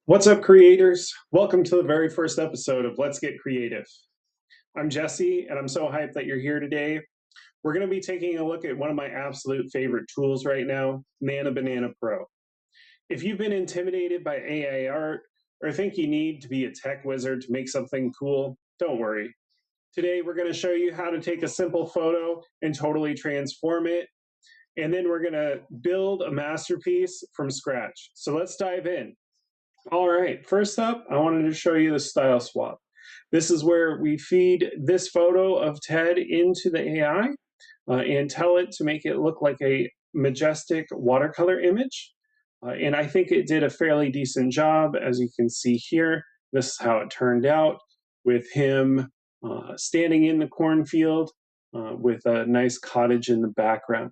What's up, creators? Welcome to the very first episode of Let's Get Creative. I'm Jesse, and I'm so hyped that you're here today. We're going to be taking a look at one of my absolute favorite tools right now, Nano Banana Pro. If you've been intimidated by AI art or think you need to be a tech wizard to make something cool, don't worry. Today, we're going to show you how to take a simple photo and totally transform it. And then we're going to build a masterpiece from scratch. So let's dive in. All right, first up, I wanted to show you the style swap. This is where we feed this photo of Ted into the AI and tell it to make it look like a majestic watercolor image. And I think it did a fairly decent job. As you can see here, this is how it turned out with him standing in the cornfield with a nice cottage in the background.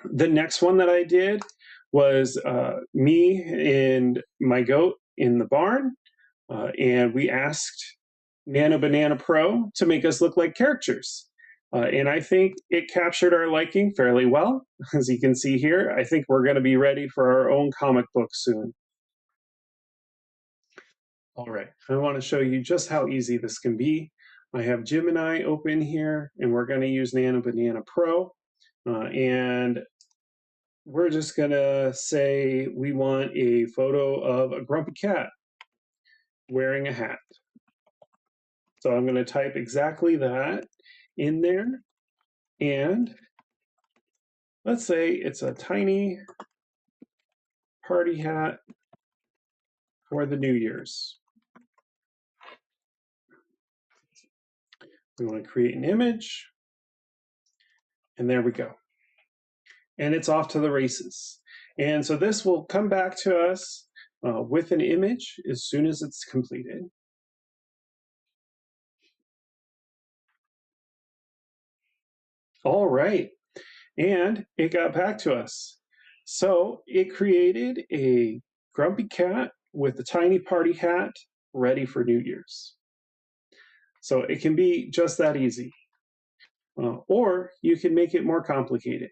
The next one that I did was me and my goat in the barn, and we asked Nano Banana Pro to make us look like characters. And I think it captured our liking fairly well. As you can see here, I think we're going to be ready for our own comic book soon. All right, I want to show you just how easy this can be. I have Gemini open here, and we're going to use Nano Banana Pro. And we're just gonna say we want a photo of a grumpy cat wearing a hat. So I'm gonna type exactly that in there. And let's say it's a tiny party hat for the New Year's. We want to create an image. And there we go. And it's off to the races. And so this will come back to us with an image as soon as it's completed. All right, and it got back to us. So it created a grumpy cat with a tiny party hat ready for New Year's. So it can be just that easy. Or you can make it more complicated.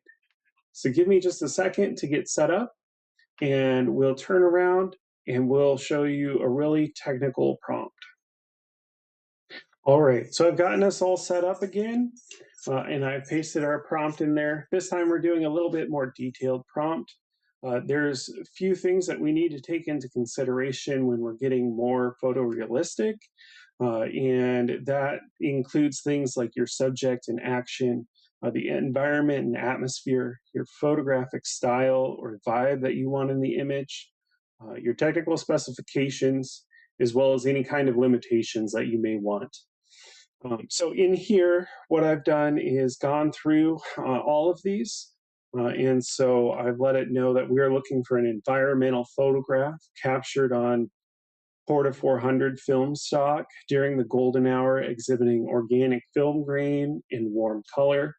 So give me just a second to get set up, and we'll turn around and we'll show you a really technical prompt. All right, so I've gotten us all set up again, and I've pasted our prompt in there. This time we're doing a little bit more detailed prompt. There's a few things that we need to take into consideration when we're getting more photorealistic, and that includes things like your subject and action, the environment and atmosphere, your photographic style or vibe that you want in the image, your technical specifications, as well as any kind of limitations that you may want. So in here, what I've done is gone through all of these. And so I've let it know that we're looking for an environmental photograph captured on Porta 400 film stock during the golden hour, exhibiting organic film grain in warm color.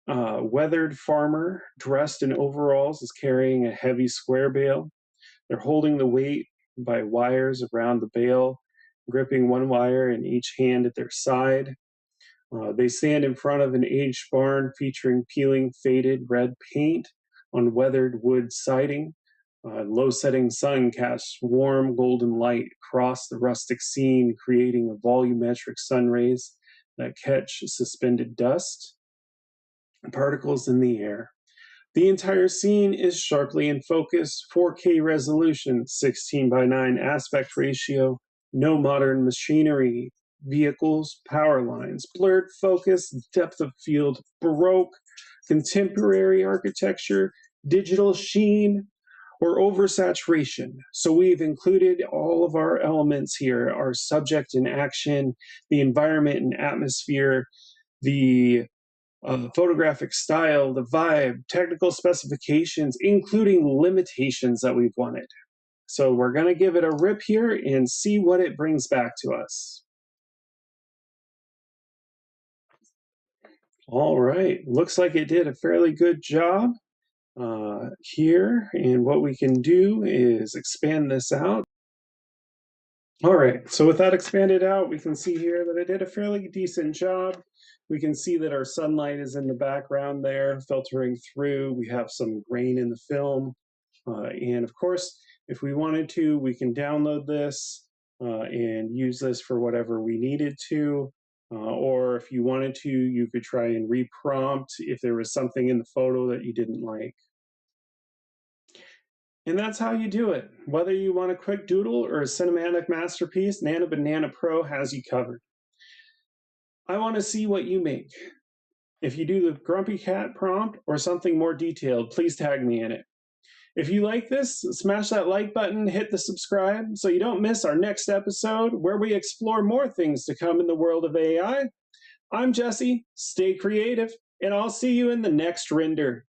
Weathered farmer dressed in overalls is carrying a heavy square bale. They're holding the weight by wires around the bale, gripping one wire in each hand at their side. They stand in front of an aged barn featuring peeling faded red paint on weathered wood siding. Low-setting sun casts warm golden light across the rustic scene, creating a volumetric sun rays that catch suspended dust and particles in the air. The entire scene is sharply in focus, 4K resolution, 16:9 aspect ratio, no modern machinery, vehicles, power lines, blurred focus, depth of field, Baroque, contemporary architecture, digital sheen, or oversaturation. So we've included all of our elements here, our subject and action, the environment and atmosphere, the photographic style, the vibe, technical specifications, including limitations that we've wanted. So we're going to give it a rip here and see what it brings back to us. All right, looks like it did a fairly good job here. And what we can do is expand this out. All right, so with that expanded out, we can see here that it did a fairly decent job. We can see that our sunlight is in the background there, filtering through. We have some grain in the film. And of course, If we wanted to, we can download this and use this for whatever we needed to. Or if you wanted to, you could try and reprompt if there was something in the photo that you didn't like. And that's how you do it. Whether you want a quick doodle or a cinematic masterpiece, Nano Banana Pro has you covered. I want to see what you make. If you do the Grumpy Cat prompt or something more detailed, please tag me in it. If you like this, smash that like button, hit the subscribe so you don't miss our next episode where we explore more things to come in the world of AI. I'm Jesse, stay creative, and I'll see you in the next render.